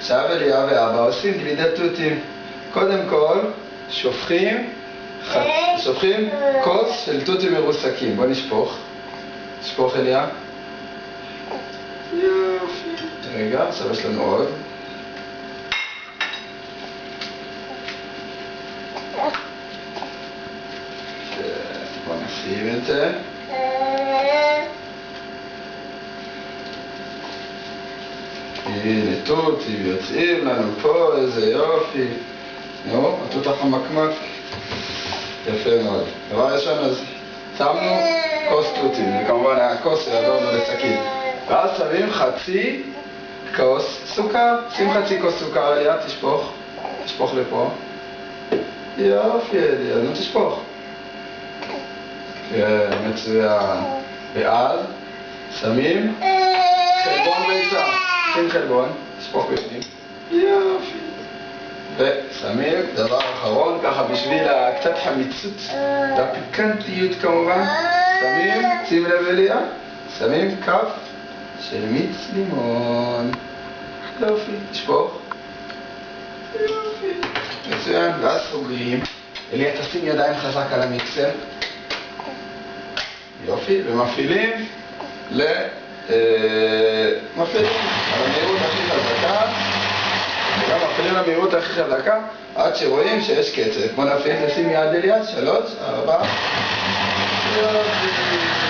עכשיו אליה ואבא עושים גלידי תותים. קודם כל, שופכים כוס של תותים מרוסקים. בוא נשפוך. נשפוך אליה. יופי. רגע, עכשיו יש לנו עוד. בוא נשים את זה. הנה תותים יוצאים לנו פה, איזה יופי. נו, התות החמקמק. יפה מאוד. דבר ראשון, אז שמנו כוס תותים, וכמובן היה כוס ועברנו לסכין. ואז שמים חצי כוס סוכר. שים חצי כוס סוכר אליה, תשפוך. תשפוך לפה. יופי, אליה, נו תשפוך. כן, מצוין. ואז שמים חלבון ביצה. שים חלבון, תשפוך בפנים. יופי. ושמים דבר אחרון, ככה בשביל קצת חמיצות והפיקנטיות כמובן, שים לב אליה, שמים כף של מיץ לימון. יופי, תשפוך. יופי. מצוין, ואז סוגרים. אליה, תשים ידיים חזק על המיקסר. יופי, ומפעילים מפעילים על המהירות הכי חזקה, וגם מפעילים למהירות הכי חזקה עד שרואים שיש קצב. בוא נפעיל, תשים יד אל יד, 3, 4. יופי.